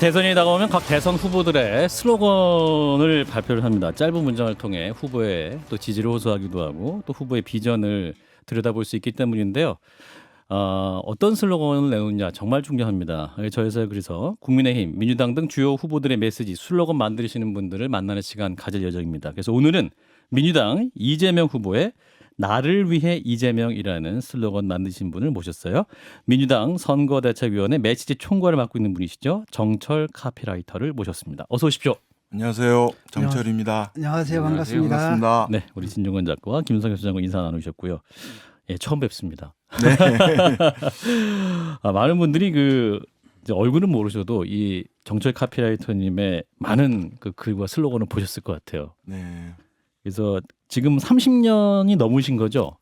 대선이 다가오면 각 대선 후보들의 슬로건을 발표를 합니다. 짧은 문장을 통해 후보의 또 지지를 호소하기도 하고 또 후보의 비전을 들여다볼 수 있기 때문인데요. 어떤 슬로건을 내놓느냐 정말 중요합니다. 저에서 그래서 국민의힘, 민주당 등 주요 후보들의 메시지, 슬로건 만드시는 분들을 만나는 시간 가질 예정입니다. 그래서 오늘은 민주당 이재명 후보의 나를 위해 이재명이라는 슬로건 만드신 분을 모셨어요. 민주당 선거대책위원회 메시지 총괄을 맡고 있는 분이시죠. 정철 카피라이터를 모셨습니다. 어서 오십시오. 안녕하세요. 정철입니다. 안녕하세요. 반갑습니다. 반갑습니다. 네, 우리 진중권 작가와 김성현 수장과 인사 나누셨고요. 예, 처음 뵙습니다. 네. 많은 분들이 이제 얼굴은 모르셔도 이 정철 카피라이터님의 많은 그 글과 슬로건을 보셨을 것 같아요. 네. 그래서 지금 30년이 넘으신 거죠?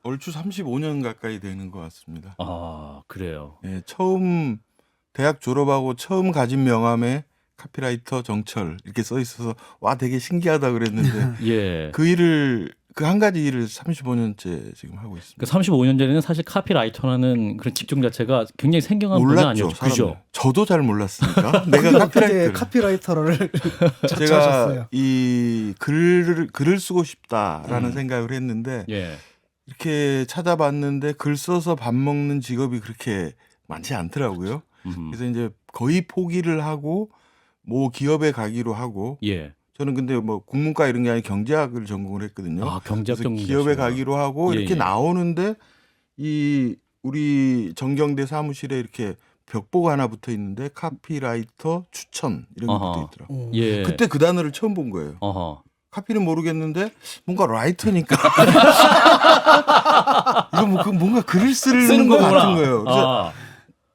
얼추 35년 가까이 되는 것 같습니다. 아, 그래요. 네, 처음 대학 졸업하고 처음 가진 명함에 카피라이터 정철 이렇게 써 있어서 와 되게 신기하다 그랬는데 예. 그 한 가지 일을 35년째 지금 하고 있습니다. 그 35년 전에는 사실 카피라이터라는 그런 직종 자체가 굉장히 생경한 분야 몰랐죠. 아니었죠. 그죠? 저도 잘 몰랐으니까. 내가 어떻게 카피라이터를. 카피라이터를 제가 자처하셨어요? 이 글을 쓰고 싶다라는 생각을 했는데 예. 이렇게 찾아봤는데 글 써서 밥 먹는 직업이 그렇게 많지 않더라고요. 그래서 이제 거의 포기를 하고 뭐 기업에 가기로 하고 예. 저는 근데 뭐 국문과 이런 게 아니라 경제학을 전공을 했거든요. 아, 경제학 그래서 전공이시구나. 기업에 가기로 하고 예, 이렇게 예. 나오는데 이 우리 정경대 사무실에 이렇게 벽보가 하나 붙어 있는데 카피라이터 추천 이런 게 어허. 붙어 있더라고요. 예. 그때 그 단어를 처음 본 거예요. 어허. 카피는 모르겠는데 뭔가 라이터니까 이거 뭔가 글을 쓰는 것 거구나. 같은 거예요. 그래서 아.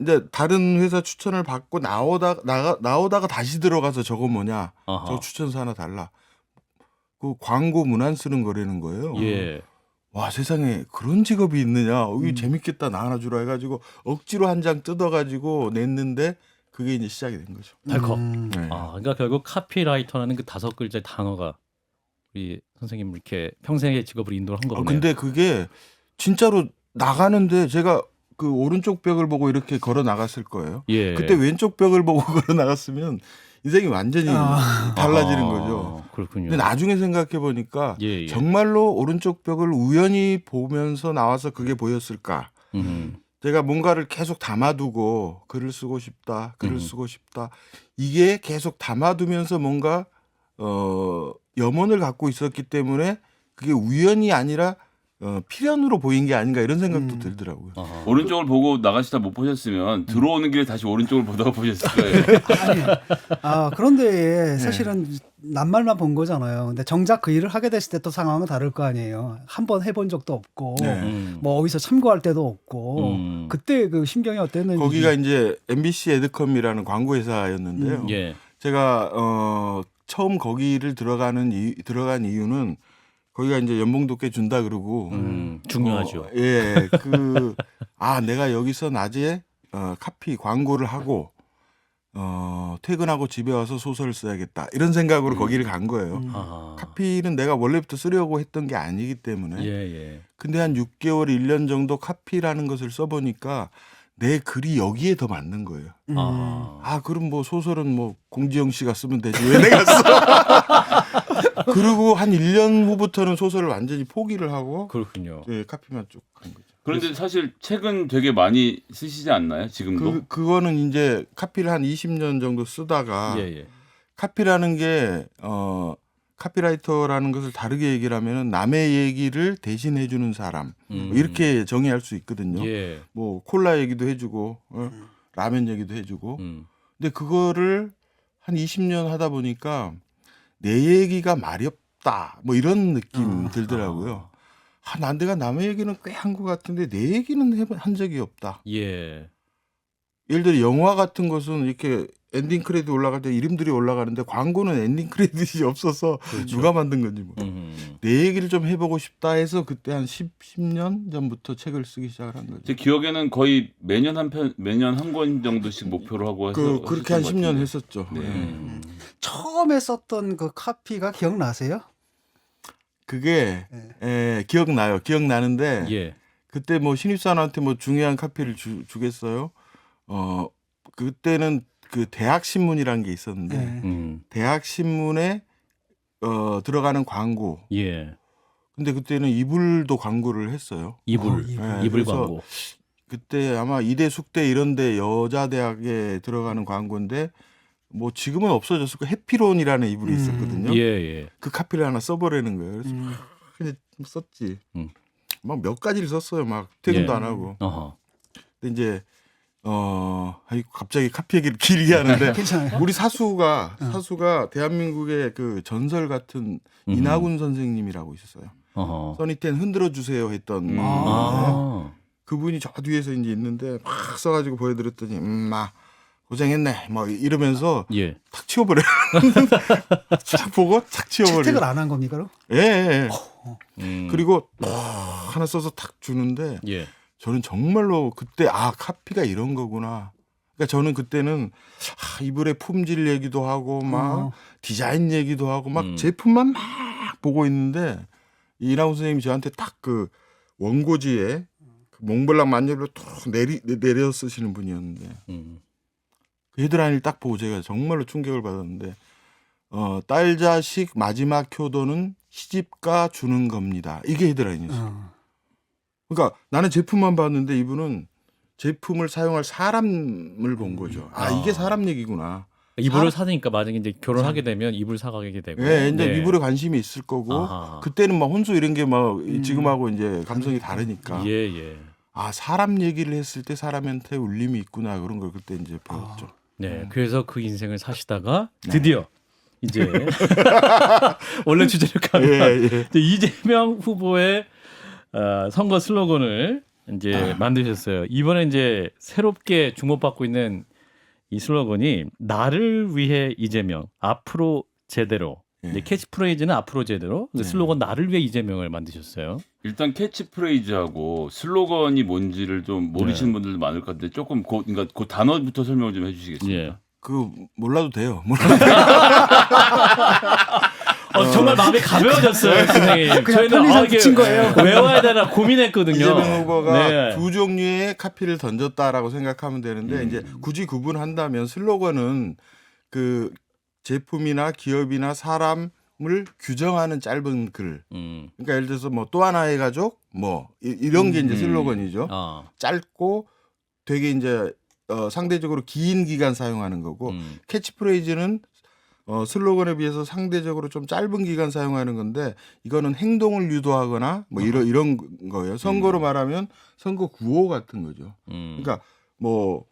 이제 다른 회사 추천을 받고 나오다가 다시 들어가서 저거 뭐냐 어허. 저 추천서 하나 달라. 그 광고 문안 쓰는 거라는 거예요. 예. 와 세상에 그런 직업이 있느냐. 이거 재밌겠다 나 하나 주라 해가지고 억지로 한 장 뜯어가지고 냈는데 그게 이제 시작이 된 거죠. 덜컥. 네. 아, 그러니까 결국 카피라이터라는 그 5글자의 단어가 우리 선생님 이렇게 평생의 직업으로 인도를 한 거네요. 근데 그게 진짜로 나가는데 제가 그 오른쪽 벽을 보고 이렇게 걸어 나갔을 거예요. 예. 그때 왼쪽 벽을 보고 걸어 나갔으면 인생이 완전히 달라지는 거죠. 그렇군요. 근데 나중에 생각해 보니까 예, 예. 정말로 오른쪽 벽을 우연히 보면서 나와서 그게 보였을까? 제가 뭔가를 계속 담아두고 글을 쓰고 싶다, 글을 쓰고 싶다. 이게 계속 담아두면서 뭔가 염원을 갖고 있었기 때문에 그게 우연이 아니라 필연으로 보인 게 아닌가 이런 생각도 들더라고요. 어허. 오른쪽을 보고 나가시다 못 보셨으면 들어오는 길에 다시 오른쪽을 보다가 보셨을 거예요. 그런데 사실은 낱말만 본 거잖아요. 근데 정작 그 일을 하게 됐을 때 또 상황은 다를 거 아니에요. 한 번 해본 적도 없고 네. 뭐 어디서 참고할 때도 없고 그때 그 심경이 어땠는지. 거기가 이제 MBC 에드컴이라는 광고 회사였는데요. 예. 제가 처음 거기를 들어간 이유는 거기가 이제 연봉도 꽤 준다 그러고 중요하죠. 내가 여기서 낮에 카피 광고를 하고 퇴근하고 집에 와서 소설을 써야겠다 이런 생각으로 거기를 간 거예요. 아하. 카피는 내가 원래부터 쓰려고 했던 게 아니기 때문에. 예, 예. 근데 한 6개월, 1년 정도 카피라는 것을 써보니까 내 글이 여기에 더 맞는 거예요. 아. 그럼 뭐 소설은 뭐 공지영 씨가 쓰면 되지 왜 내가 써? 그리고 한 1년 후부터는 소설을 완전히 포기를 하고 그렇군요. 카피만 쭉 한 거죠. 그런데 사실 책은 되게 많이 쓰시지 않나요? 지금도? 그거는 이제 카피를 한 20년 정도 쓰다가 예, 예. 카피라는 게 카피라이터라는 것을 다르게 얘기를 하면은 남의 얘기를 대신해 주는 사람 뭐 이렇게 정의할 수 있거든요. 예. 뭐 콜라 얘기도 해주고 라면 얘기도 해주고 근데 그거를 한 20년 하다 보니까 내 얘기가 말이 없다 뭐 이런 느낌 들더라고요. 난 내가 남의 얘기는 꽤 한 것 같은데 내 얘기는 한 적이 없다. 예. 예를 들어 영화 같은 것은 이렇게 엔딩 크레딧 올라갈 때 이름들이 올라가는데 광고는 엔딩 크레딧이 없어서 누가 만든 건지 모르. 내 얘기를 좀 해보고 싶다 해서 그때 한 10년 전부터 책을 쓰기 시작을 한 거죠. 제 기억에는 거의 매년 한 권 정도씩 목표로 하고 해서 그렇게 한 하셨던 10년 것 같은데. 했었죠. 네. 처음에 썼던 그 카피가 기억나세요? 그게 기억나요. 기억나는데 예. 그때 뭐 신입사원한테 뭐 중요한 카피를 주겠어요. 그때는 그 대학 신문이라는 게 있었는데 네. 대학 신문에 들어가는 광고. 예. 근데 그때는 이불도 광고를 했어요. 이불. 이불. 네, 이불 그래서 광고. 그때 아마 이대 숙대 이런데 여자 대학에 들어가는 광고인데 뭐 지금은 없어졌을 거 해피론이라는 이불이 있었거든요. 예, 예. 그 카피를 하나 써보라는 거예요. 그래서 그냥 썼지. 막 몇 가지를 썼어요. 막 퇴근도 예. 안 하고. 어허. 근데 이제 아이고 갑자기 카피 얘기를 길게 하는데 괜찮아요. 우리 사수가 대한민국의 그 전설 같은 이나군 선생님이라고 있었어요. 어허. 써니텐 흔들어 주세요 했던 아. 그분이 저 뒤에서 이제 있는데 막 써가지고 보여드렸더니 막 고생했네 막 이러면서 예. 탁 치워버려. 딱 보고 탁 치워버려. 채택을 안 한 겁니까? 그럼? 예. 예. 음. 그리고 하나 써서 탁 주는데 예. 저는 정말로 그때 카피가 이런 거구나. 그러니까 저는 그때는 이불의 품질 얘기도 하고 막 디자인 얘기도 하고 막 제품만 막 보고 있는데 이나훈 선생님이 저한테 딱 그 원고지에 그 몽블랑 만년필로 툭 내려 쓰시는 분이었는데 그 헤드라인을 딱 보고 제가 정말로 충격을 받았는데 딸 자식 마지막 효도는 시집가 주는 겁니다. 이게 헤드라인이었어요. 그러니까 나는 제품만 봤는데 이분은 제품을 사용할 사람을 본 거죠. 이게 사람 얘기구나. 이불을 사니까 만약에 이제 결혼하게 되면 이불 사가게 되고. 예, 이제 네. 이불에 관심이 있을 거고 아하. 그때는 막 혼수 이런 게 막 지금하고 이제 감성이 다르니까. 예, 예. 사람 얘기를 했을 때 사람한테 울림이 있구나 그런 걸 그때 이제 배웠죠. 네. 그래서 그 인생을 사시다가 드디어 이제 원래 주제를 가면 예. 이제 이재명 후보의 선거 슬로건을 이제 만드셨어요. 이번에 이제 새롭게 주목받고 있는 이 슬로건이 나를 위해 이재명 앞으로 제대로. 이제 캐치프레이즈는 앞으로 제대로. 슬로건 나를 위해 이재명을 만드셨어요. 일단 캐치프레이즈하고 슬로건이 뭔지를 좀 모르시는 네. 분들도 많을 것 같은데 조금 그러니까 그 단어부터 설명을 좀 해주시겠습니까? 예. 그 몰라도 돼요. 정말 마음이 가벼워졌어요, 선생님. 그냥 편의상 붙인 거예요. 외워야 되나 고민했거든요. 이재명 후보가 네. 두 종류의 카피를 던졌다라고 생각하면 되는데 이제 굳이 구분한다면 슬로건은 그 제품이나 기업이나 사람을 규정하는 짧은 글. 그러니까 예를 들어서 뭐 또 하나의 가족 뭐 이런 게 이제 슬로건이죠. 짧고 되게 이제 상대적으로 긴 기간 사용하는 거고 캐치프레이즈는 슬로건에 비해서 상대적으로 좀 짧은 기간 사용하는 건데 이거는 행동을 유도하거나 뭐 이런 거예요. 선거로 말하면 선거 구호 같은 거죠. 그러니까 뭐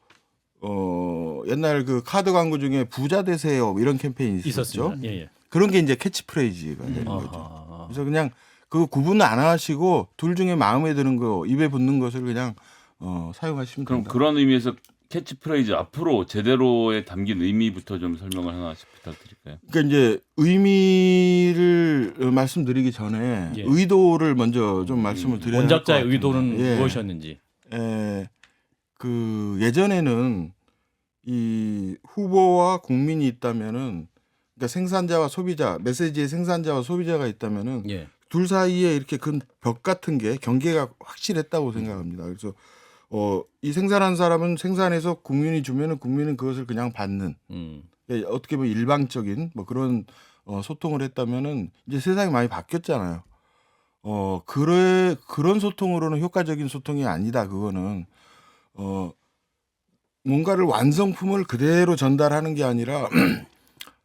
옛날 그 카드 광고 중에 부자 되세요 이런 캠페인이 있었죠. 있었습니다. 예, 예. 그런 게 이제 캐치프레이즈가 되는 거죠. 그래서 그냥 그 구분 안 하시고 둘 중에 마음에 드는 거 입에 붙는 것을 그냥 사용하시면 그럼 됩니다. 그런 의미에서 캐치프레이즈 앞으로 제대로에 담긴 의미부터 좀 설명을 하나씩 부탁드릴까요? 그러니까 이제 의미를 말씀드리기 전에 예. 의도를 먼저 좀 말씀을 드려야 할 것 원작자의 같아요. 의도는 예. 무엇이었는지. 그 예전에는 이 후보와 국민이 있다면은 그러니까 생산자와 소비자 메시지의 생산자와 소비자가 있다면은 예. 둘 사이에 이렇게 큰 벽 같은 게 경계가 확실했다고 생각합니다. 그래서 이 생산한 사람은 생산해서 국민이 주면은 국민은 그것을 그냥 받는 그러니까 어떻게 보면 일방적인 뭐 그런 소통을 했다면은 이제 세상이 많이 바뀌었잖아요. 그런 소통으로는 효과적인 소통이 아니다. 그거는 뭔가를 완성품을 그대로 전달하는 게 아니라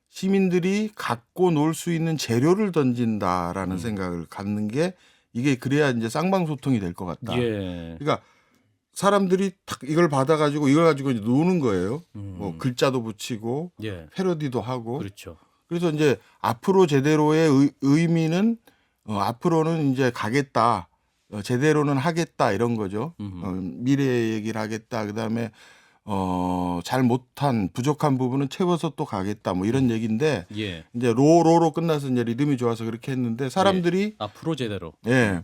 시민들이 갖고 놀 수 있는 재료를 던진다라는 생각을 갖는 게 이게 그래야 이제 쌍방소통이 될 것 같다. 예. 그러니까 사람들이 탁 이걸 받아가지고 이걸 가지고 이제 노는 거예요. 뭐 글자도 붙이고 예. 패러디도 하고. 그렇죠. 그래서 이제 앞으로 제대로의 의미는 앞으로는 이제 가겠다. 제대로는 하겠다 이런 거죠. 미래 얘기를 하겠다. 그다음에 잘 못한 부족한 부분은 채워서 또 가겠다. 뭐 이런 얘기인데 예. 이제 로로 끝나서 이제 리듬이 좋아서 그렇게 했는데 사람들이 앞으로 제대로. 예.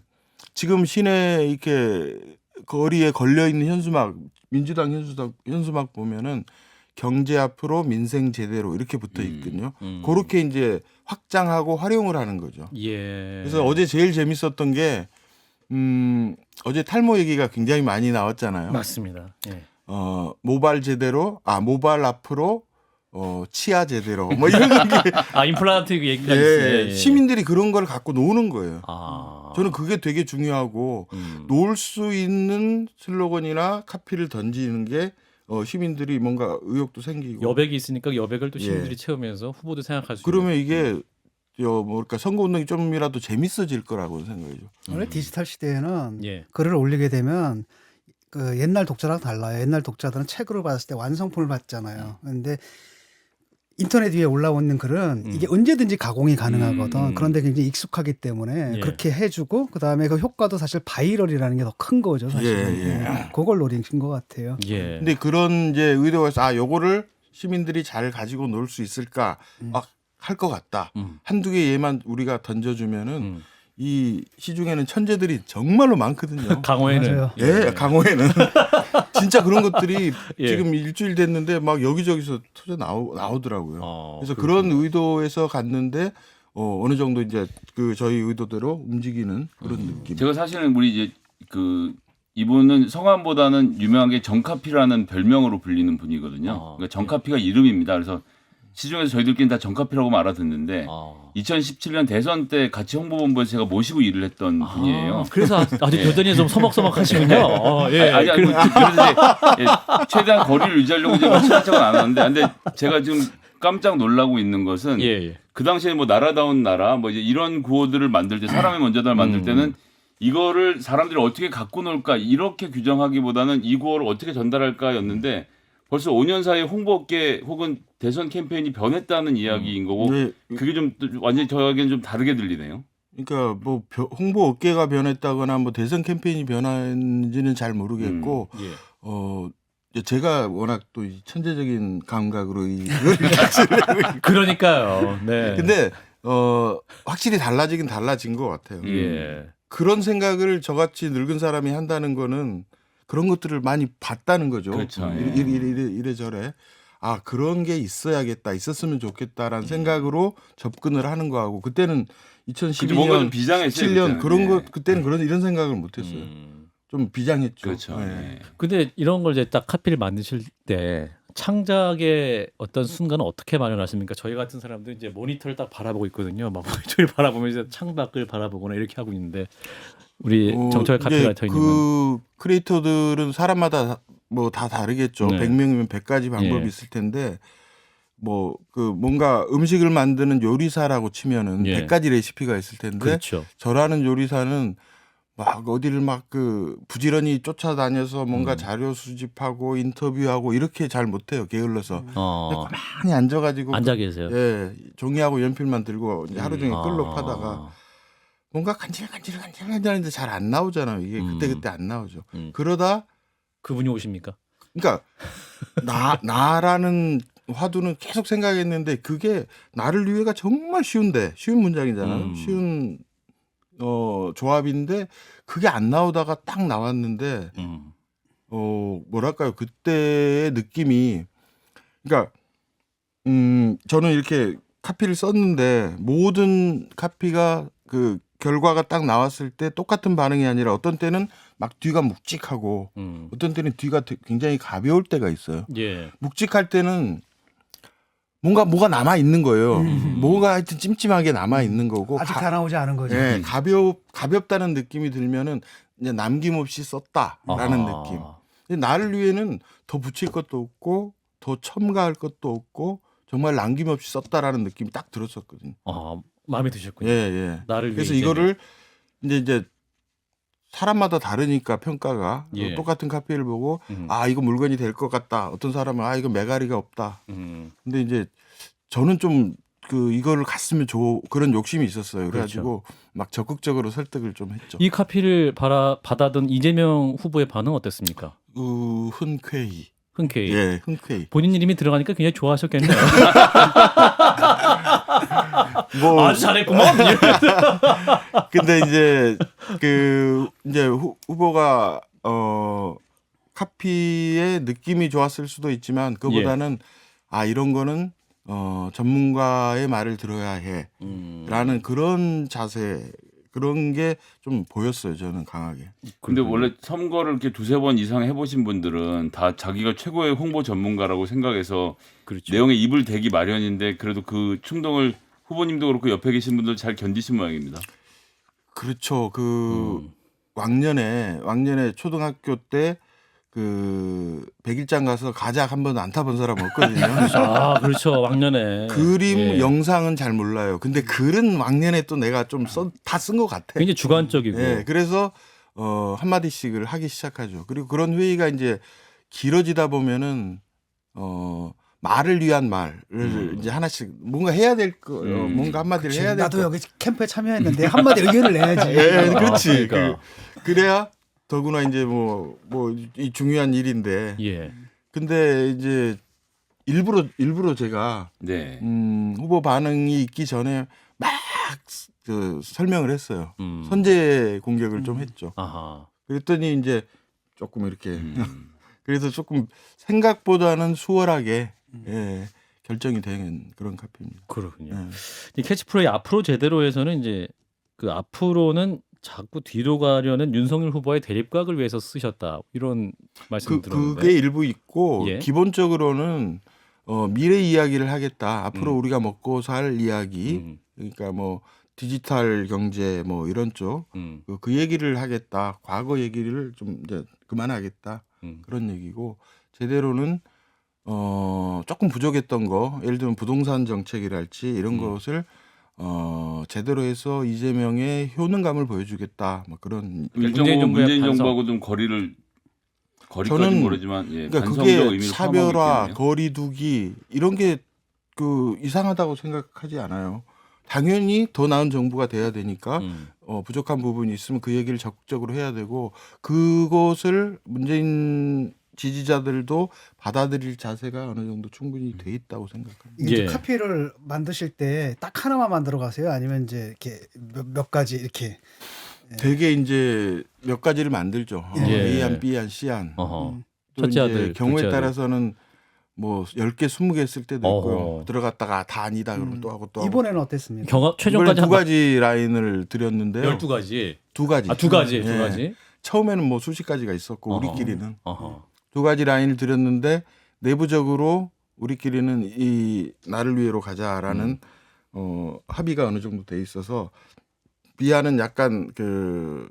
지금 시내 이렇게 거리에 걸려 있는 현수막 민주당 현수막 보면은 경제 앞으로 민생 제대로 이렇게 붙어 있거든요. 그렇게 이제 확장하고 활용을 하는 거죠. 예. 그래서 어제 제일 재밌었던 게 어제 탈모 얘기가 굉장히 많이 나왔잖아요. 맞습니다. 예. 모발 제대로, 모발 앞으로 치아 제대로 뭐 이런 게 임플란트 얘기가 있어요. 시민들이 그런 걸 갖고 노는 거예요. 저는 그게 되게 중요하고 놓을 수 있는 슬로건이나 카피를 던지는 게 시민들이 뭔가 의욕도 생기고 여백이 있으니까 여백을 또 시민들이 예. 채우면서 후보도 생각할 수 그러면 있는. 이게 뭐랄까 선거운동이 좀이라도 재밌어질 거라고 생각해요. 원래 디지털 시대에는 예. 글을 올리게 되면 그 옛날 독자랑 달라요. 옛날 독자들은 책으로 봤을 때 완성품을 봤잖아요. 근데 인터넷 위에 올라오는 글은 이게 언제든지 가공이 가능하거든. 그런데 굉장히 익숙하기 때문에 예. 그렇게 해주고 그다음에 그 효과도 사실 바이럴이라는 게 더 큰 거죠. 사실은. 예. 그걸 노리신 것 같아요. 예. 근데 그런 이제 의도가 있어. 요거를 시민들이 잘 가지고 놀 수 있을까? 할 것 같다. 한두 개 예만 우리가 던져주면은 이 시중에는 천재들이 정말로 많거든요. 강호에는 맞아요. 예, 강호에는 진짜 그런 것들이 예. 지금 일주일 됐는데 막 여기저기서 터져 나오더라고요. 그래서 그렇군요. 그런 의도에서 갔는데 어느 정도 이제 그 저희 의도대로 움직이는 그런 느낌. 제가 사실은 우리 이제 그 이분은 성함보다는 유명하게 정카피라는 별명으로 불리는 분이거든요. 그러니까 정카피가 이름입니다. 그래서 시중에서 저희들끼리 다 정카피라고 알아듣는데 2017년 대선 때 같이 홍보본부에서 제가 모시고 일을 했던 분이에요. 그래서 아주 여전히 좀 서먹서먹하시군요. 예. 아니 그래서 이제 최대한 거리를 유지하려고 이제 친한 척은 안 하는데 근데 제가 지금 깜짝 놀라고 있는 것은 예. 그 당시에 뭐 나라다운 나라 뭐 이제 이런 구호들을 만들 때 사람이 먼저다를 만들 때는 이거를 사람들이 어떻게 갖고 놀까 이렇게 규정하기보다는 이 구호를 어떻게 전달할까였는데 벌써 5년 사이에 홍보업계 혹은 대선 캠페인이 변했다는 이야기인 거고 네. 그게 좀 완전히 저에게는 좀 다르게 들리네요. 그러니까 뭐 홍보 업계가 변했다거나 뭐 대선 캠페인이 변한지는 잘 모르겠고 제가 워낙 또 이 천재적인 감각으로 이걸 그러니까요. 네. 근데 확실히 달라지긴 달라진 것 같아요. 예. 그런 생각을 저같이 늙은 사람이 한다는 거는 그런 것들을 많이 봤다는 거죠. 그렇죠. 이래저래. 그런 게 있어야겠다, 있었으면 좋겠다라는 생각으로 접근을 하는 거하고 그때는 뭔가 좀 2012년, 비장했어요. 7년 그런 거 네. 그때는 그런 생각을 못했어요. 좀 비장했죠. 그렇죠. 네. 네. 근데 이런 걸 이제 딱 카피를 만드실 때 창작의 어떤 순간은 어떻게 마련하십니까? 저희 같은 사람들 이제 모니터를 딱 바라보고 있거든요. 막 모니터를 바라보면서 창밖을 바라보거나 이렇게 하고 있는데 우리 정철 이제 카피라이터님은 그 크리에이터들은 사람마다 뭐 다 다르겠죠. 네. 100명이면 100가지 방법이 예. 있을 텐데 뭐 그 뭔가 음식을 만드는 요리사라고 치면은 예. 100가지 레시피가 있을 텐데 그렇죠. 저라는 요리사는 막 어디를 막 그 부지런히 쫓아다녀서 뭔가 자료 수집하고 인터뷰하고 이렇게 잘 못해요. 게을러서 가만히 앉아가지고 앉아 계세요. 예 종이하고 연필만 들고 이제 하루 종일 끌로 파다가 뭔가 간질간질한데 잘 안 나오잖아요. 이게 그때 안 나오죠. 그러다 그분이 오십니까? 그러니까 나라는 화두는 계속 생각했는데 그게 나를 위해가 정말 쉬운 문장이잖아요. 쉬운 조합인데 그게 안 나오다가 딱 나왔는데 뭐랄까요 그때의 느낌이 그러니까 저는 이렇게 카피를 썼는데 모든 카피가 그 결과가 딱 나왔을 때 똑같은 반응이 아니라 어떤 때는 막 뒤가 묵직하고 어떤 때는 뒤가 굉장히 가벼울 때가 있어요. 예. 묵직할 때는 뭐가 남아 있는 거예요. 뭐가 하여튼 찜찜하게 남아 있는 거고 아직 다 나오지 않은 거죠. 예, 가볍다는 느낌이 들면은 이제 남김없이 썼다라는 느낌. 근데 나를 위해는 더 붙일 것도 없고 더 첨가할 것도 없고 정말 남김없이 썼다라는 느낌이 딱 들었었거든요. 마음에 드셨군요. 예. 나를 위해 그래서 이제는. 이거를 이제 사람마다 다르니까 평가가 예. 똑같은 카피를 보고 이거 물건이 될 것 같다. 어떤 사람은 이거 메가리가 없다. 근데 이제 저는 좀 그 이거를 갔으면 그런 욕심이 있었어요. 그래가지고 막 적극적으로 설득을 좀 했죠. 이 카피를 받아든 이재명 후보의 반응 어땠습니까? 흔쾌히. 흔쾌히. 예, 흔쾌히. 본인 이름이 들어가니까 굉장히 좋아하셨겠네요. 뭐 아주 잘했구만. 근데 이제 이제 후보가 카피의 느낌이 좋았을 수도 있지만 그보다는 이런 거는 전문가의 말을 들어야 해라는 그런 자세 그런 게 좀 보였어요. 저는 강하게. 근데 원래 선거를 이렇게 두세 번 이상 해보신 분들은 다 자기가 최고의 홍보 전문가라고 생각해서 그렇죠. 내용에 입을 대기 마련인데 그래도 그 충동을 후보님도 그렇고 옆에 계신 분들 잘 견디신 모양입니다. 그렇죠. 그 왕년에 초등학교 때 그 백일장 가서 가작 한 번도 안 타본 사람 없거든요. 아, 그렇죠. 왕년에. 그림, 예. 영상은 잘 몰라요. 근데 글은 왕년에 또 내가 좀 다 쓴 것 같아. 굉장히 주관적이고. 예, 그래서 한마디씩을 하기 시작하죠. 그리고 그런 회의가 이제 길어지다 보면은 말을 위한 말을 이제 하나씩 뭔가 해야 될 거, 뭔가 한마디를 해야 될 나도 거. 여기 캠프에 참여했는데 한마디 의견을 내야지. 예, 그렇지. 그러니까. 그래야 더구나 이제 뭐 이 중요한 일인데. 예. 근데 이제 일부러 제가 네. 후보 반응이 있기 전에 막 그 설명을 했어요. 음. 선제 공격을 좀 했죠. 아하. 그랬더니 이제 조금 이렇게 그래서 조금 생각보다는 수월하게 예, 결정이 된 그런 카페입니다. 그렇군요. 예. 이 캐치프로의 앞으로 제대로 해서는 이제 그 앞으로는 자꾸 뒤로 가려는 윤석열 후보의 대립각을 위해서 쓰셨다. 이런 말씀 들었는데. 그게 일부 있고 예. 기본적으로는 미래 이야기를 하겠다. 앞으로 음. 우리가 먹고 살 이야기. 음. 그러니까 뭐 디지털 경제 뭐 이런 쪽 음. 그 얘기를 하겠다. 과거 얘기를 좀 이제 그만하겠다. 음. 그런 얘기고 제대로는 조금 부족했던 거 예를 들면 부동산 정책이랄지 이런 것을 제대로 해서 이재명의 효능감을 보여주겠다. 뭐 그런 문재인 정부의 문재인 반성. 정부하고 좀 거리까지는 저는 모르지만 예, 그러니까 반성적 그게 의미로 차별화, 포함하기 때문에. 거리두기 이런 게 그 이상하다고 생각하지 않아요. 당연히 더 나은 정부가 돼야 되니까 부족한 부분이 있으면 그 얘기를 적극적으로 해야 되고 그것을 문재인 지지자들도 받아들일 자세가 어느 정도 충분히 돼 있다고 생각합니다. 이제 예. 카피를 만드실 때 딱 하나만 만들어 가세요? 아니면 이제 이렇게 몇 가지 이렇게 되게 이제 몇 가지를 만들죠. 예. A안, B안, C안. 어허. 또 첫째 이제 아들, 경우에 둘째 아들. 따라서는 뭐 10개, 20개 쓸 때도 있고요. 어허. 들어갔다가 다 아니다 그러면 또 하고 또 하고. 이번에는 어땠습니까? 경합 이번엔 최종까지 두 가지 라인을 드렸는데요. 12가지. 두 가지. 아, 두 가지. 예. 두 가지. 처음에는 뭐 수십 가지가 있었고 어허. 우리끼리는 어허. 두 가지 라인을 드렸는데 내부적으로 우리끼리는 이 나를 위해로 가자라는 합의가 어느 정도 돼 있어서 비아는 약간 그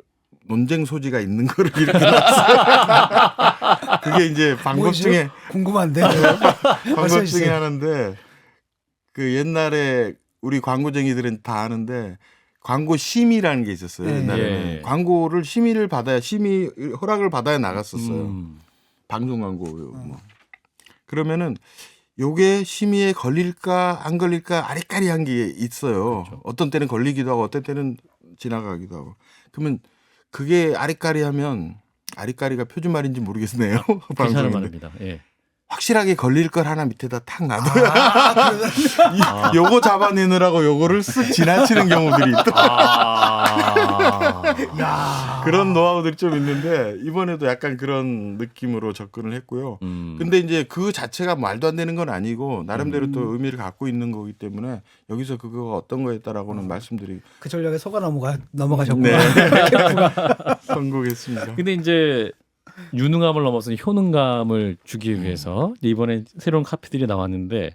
논쟁 소지가 있는 거를 이렇게 놨어요. 그게 이제 방법 뭐죠? 중에 궁금한데. 방법 말씀해 중에 주세요. 하나인데 그 옛날에 우리 광고쟁이들은 다 아는데 광고 심의라는 게 있었어요. 네. 옛날에는 예. 광고를 심의를 받아야 심의 허락을 받아야 나갔었어요. 방송 광고 뭐. 그러면은 요게 심의에 걸릴까 안 걸릴까 아리까리한 게 있어요. 그렇죠. 어떤 때는 걸리기도 하고 어떤 때는 지나가기도 하고. 그러면 그게 아리까리하면 아리까리가 표준말인지 모르겠네요. 괜찮은 방송인데. 말입니다. 예. 확실하게 걸릴 걸 하나 밑에다 탁 놔둬요. 요거 잡아내느라고 요거를 쓱 지나치는 경우들이 또 야. 그런 노하우들이 좀 있는데 이번에도 약간 그런 느낌으로 접근을 했고요. 근데 이제 그 자체가 말도 안 되는 건 아니고 나름대로 또 의미를 갖고 있는 거기 때문에 여기서 그거가 어떤 거였다라고는 말씀드리기 그 전략에 속아 넘어가셨구나. 네. 성공했습니다. 근데 이제 유능함을 넘어서 효능감을 주기 위해서 이번에 새로운 카피들이 나왔는데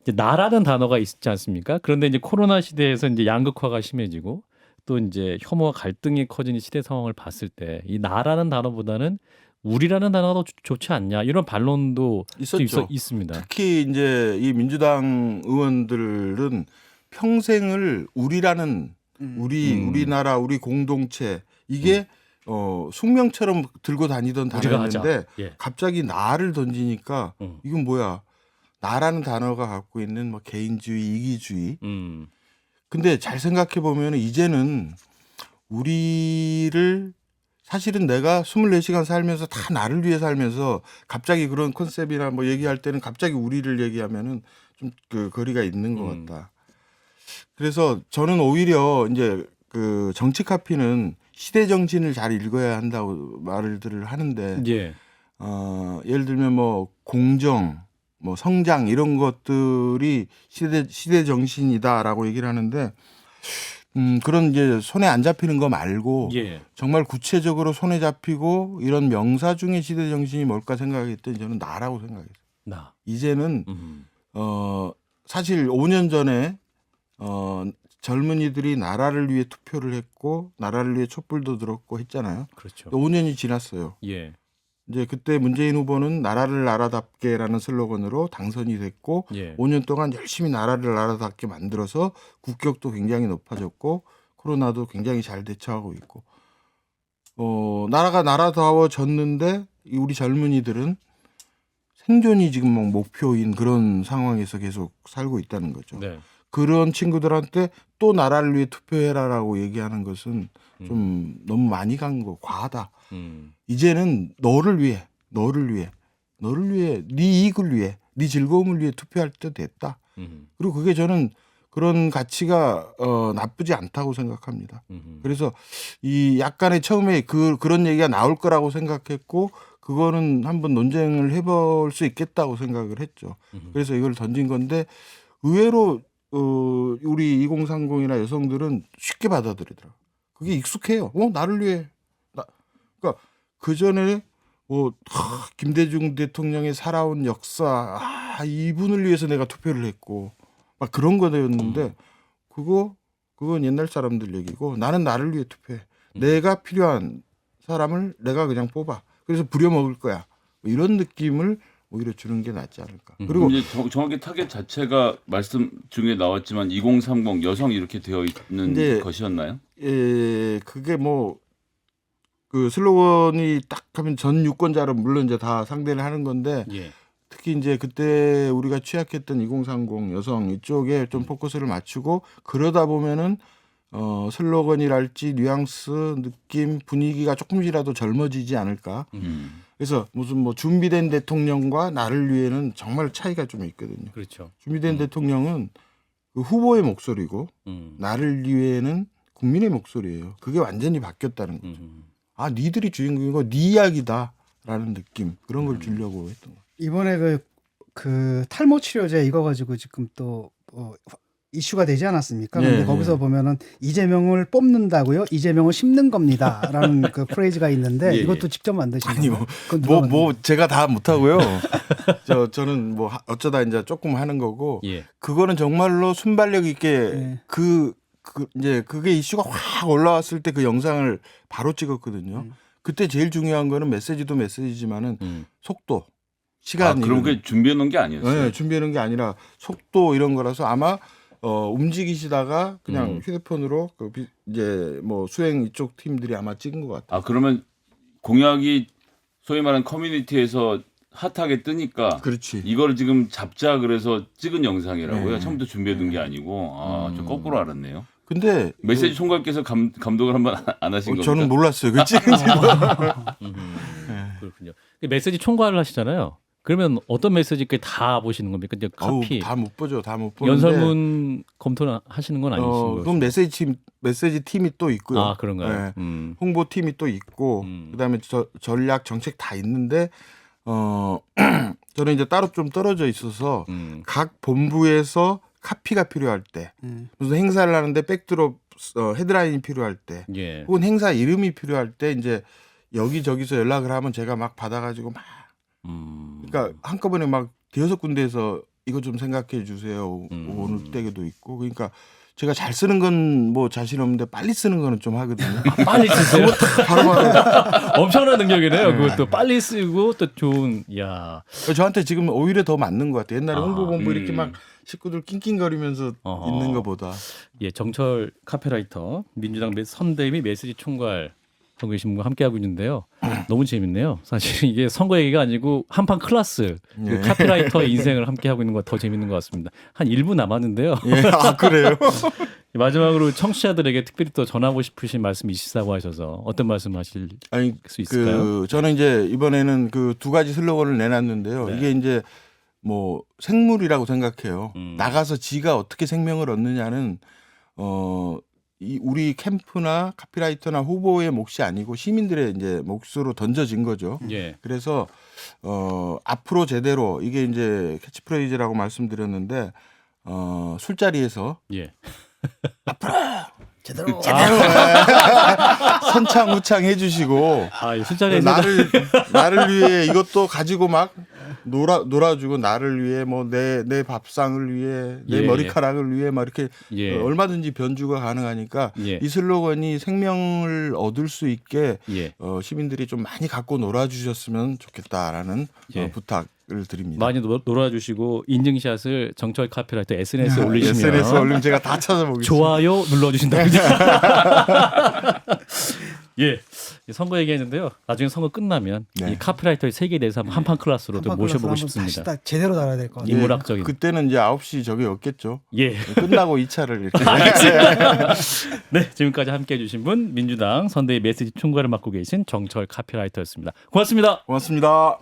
이제 나라는 단어가 있지 않습니까? 그런데 이제 코로나 시대에서 이제 양극화가 심해지고 또 이제 혐오와 갈등이 커진 이 시대 상황을 봤을 때 이 나라는 단어보다는 우리라는 단어가 더 좋지 않냐 이런 반론도 있었죠. 있습니다. 특히 이제 이 민주당 의원들은 평생을 우리라는 우리나라 우리 공동체 이게 숙명처럼 들고 다니던 우리가 하자. 단어였는데 예. 갑자기 나를 던지니까 음. 이건 뭐야? 나라는 단어가 갖고 있는 뭐 개인주의, 이기주의. 근데 잘 생각해 보면 이제는 우리를 사실은 내가 24시간 살면서 다 나를 위해 살면서 갑자기 그런 컨셉이나 뭐 얘기할 때는 갑자기 우리를 얘기하면은 좀 그 거리가 있는 것 같다. 그래서 저는 오히려 이제 그 정치 카피는 시대 정신을 잘 읽어야 한다고 말들을 하는데 예. 예를 들면 뭐 공정, 뭐 성장 이런 것들이 시대 정신이다라고 얘기를 하는데 그런 이제 손에 안 잡히는 거 말고 예. 정말 구체적으로 손에 잡히고 이런 명사 중에 시대 정신이 뭘까 생각했더니 저는 나라고 생각했어요. 나. 이제는 사실 5년 전에 젊은이들이 나라를 위해 투표를 했고 나라를 위해 촛불도 들었고 했잖아요. 그렇죠. 5년이 지났어요. 예. 이제 그때 문재인 후보는 나라를 나라답게라는 슬로건으로 당선이 됐고 예. 5년 동안 열심히 나라를 나라답게 만들어서 국격도 굉장히 높아졌고 코로나도 굉장히 잘 대처하고 있고 나라가 나라다워졌는데 우리 젊은이들은 생존이 지금 막 목표인 그런 상황에서 계속 살고 있다는 거죠. 네. 그런 친구들한테 또 나라를 위해 투표해라라고 얘기하는 것은 좀 너무 많이 간 거 과하다. 이제는 너를 위해 네 이익을 위해 네 즐거움을 위해 투표할 때 됐다. 그리고 그게 저는 그런 가치가 나쁘지 않다고 생각합니다. 그래서 이 약간의 처음에 그런 얘기가 나올 거라고 생각했고 그거는 한번 논쟁을 해볼 수 있겠다고 생각을 했죠. 그래서 이걸 던진 건데 의외로 우리 2030이나 여성들은 쉽게 받아들이더라고요. 그게 익숙해요. 나를 위해. 그러니까 그 전에 김대중 대통령의 살아온 역사, 이분을 위해서 내가 투표를 했고 막 그런 거였는데 그건 옛날 사람들 얘기고 나는 나를 위해 투표해. 내가 필요한 사람을 내가 그냥 뽑아. 그래서 부려먹을 거야. 뭐 이런 느낌을 오히려 주는 게 낫지 않을까. 그리고 이제 정확히 타겟 자체가 말씀 중에 나왔지만 2030 여성 이렇게 되어 있는 것이었나요? 예, 그게 뭐 그 슬로건이 딱 하면 전 유권자로 물론 이제 다 상대를 하는 건데 예. 특히 이제 그때 우리가 취약했던 2030 여성 이쪽에 좀 포커스를 맞추고 그러다 보면은 슬로건이랄지 뉘앙스, 느낌, 분위기가 조금이라도 젊어지지 않을까. 그래서 무슨 뭐 준비된 대통령과 나를 위해는 정말 차이가 좀 있거든요. 그렇죠. 준비된 대통령은 그 후보의 목소리고 나를 위해는 국민의 목소리예요. 그게 완전히 바뀌었다는 거죠. 니들이 주인공이고 네 이야기다라는 느낌 그런 걸 주려고 했던 거예요. 이번에 그 탈모 치료제 이거 가지고 지금 또 이슈가 되지 않았습니까? 네, 근데 거기서 보면은 이재명을 뽑는다고요? 이재명을 심는 겁니다라는 그 프레이즈가 있는데 이것도 직접 만드신 아니 거예요? 제가 다 못하고요. 저는 뭐 어쩌다 이제 조금 하는 거고 예. 그거는 정말로 순발력 있게 예. 이제 그게 이슈가 확 올라왔을 때 그 영상을 바로 찍었거든요. 그때 제일 중요한 거는 메시지도 메시지지만은 속도, 시간. 그럼 그게 준비해 놓은 게 아니었어요? 네, 준비해 놓은 게 아니라 속도 이런 거라서 아마 움직이시다가 그냥 휴대폰으로 이제 뭐 수행 이쪽 팀들이 아마 찍은 것 같아요. 그러면 공약이 소위 말하는 커뮤니티에서 핫하게 뜨니까 그렇지. 이걸 지금 잡자 그래서 찍은 영상이라고요? 네. 처음부터 준비해 둔 게 아니고 좀 거꾸로 알았네요. 근데 메시지 총괄께서 감독을 한번 안 하신 겁니까? 저는 몰랐어요. 그 찍은 그렇군요. 메시지 총괄을 하시잖아요. 그러면 어떤 메시지까지 다 보시는 겁니까? 이제 카피, 다 못 보죠. 다 못 보는데. 연설문 검토는 하시는 건 아니신 거죠? 그럼 메시지 팀이 또 있고요. 그런가요? 네. 홍보 팀이 또 있고 그다음에 전략 정책 다 있는데 저는 이제 따로 좀 떨어져 있어서 각 본부에서 카피가 필요할 때 무슨 행사를 하는데 백드롭 헤드라인이 필요할 때 예. 혹은 행사 이름이 필요할 때 이제 여기저기서 연락을 하면 제가 막 받아가지고 막 그러니까 한꺼번에 막 대여섯 군데에서 이거 좀 생각해 주세요 오늘 때도 있고 그러니까 제가 잘 쓰는 건 뭐 자신 없는데 빨리 쓰는 거는 좀 하거든요. 빨리 쓰세요. 바로 엄청난 능력이네요. 그것도 빨리 쓰고 또 좋은. 야. 저한테 지금 오히려 더 맞는 것 같아요. 옛날에 홍보본부 이렇게 막 식구들 낑낑거리면서 있는 것보다. 예, 정철 카페라이터 민주당 선대위 메시지 총괄 하고 계신 분과 함께 하고 있는데요. 너무 재밌네요. 사실 이게 선거 얘기가 아니고 한판 클래스 그 카피라이터의 인생을 함께 하고 있는 거 더 재밌는 것 같습니다. 한 1분 남았는데요. 그래요? 마지막으로 청취자들에게 특별히 또 전하고 싶으신 말씀 있으시다고 하셔서 어떤 말씀 하실 수 있을까요? 저는 이제 이번에는 그 두 가지 슬로건을 내놨는데요. 네. 이게 이제 뭐 생물이라고 생각해요. 나가서 지가 어떻게 생명을 얻느냐는 우리 캠프나 카피라이터나 후보의 몫이 아니고 시민들의 이제 몫으로 던져진 거죠. 예. 그래서 앞으로 제대로 이게 이제 캐치프레이즈라고 말씀드렸는데 술자리에서 예. 앞으로 제대로 선창후창 해주시고 이 숫자에 나를 위해 이것도 가지고 막 놀아주고 나를 위해 뭐 내 밥상을 위해 내 예, 머리카락을 위해 막 이렇게 예. 얼마든지 변주가 가능하니까 예. 이 슬로건이 생명을 얻을 수 있게 예. 시민들이 좀 많이 갖고 놀아주셨으면 좋겠다라는 예. 부탁을 드립니다. 많이 놀아주시고 인증샷을 정철 카피라이터 SNS에 올리시면 SNS 올리면 제가 다 찾아보겠습니다. 좋아요 눌러주신답니다. 예, 선거 얘기했는데요. 나중에 선거 끝나면 네. 이 카피라이터의 세계에 대해서 한판 클래스로도 한판 모셔보고 클래스로 한번 싶습니다. 다시 제대로 달아야 될 것 같아요. 인문학적인. 그때는 이제 9시 저기 없겠죠. 예. 끝나고 2차를 이렇게. 네, 지금까지 함께해 주신 분 민주당 선대위 메시지 총괄을 맡고 계신 정철 카피라이터였습니다. 고맙습니다. 고맙습니다.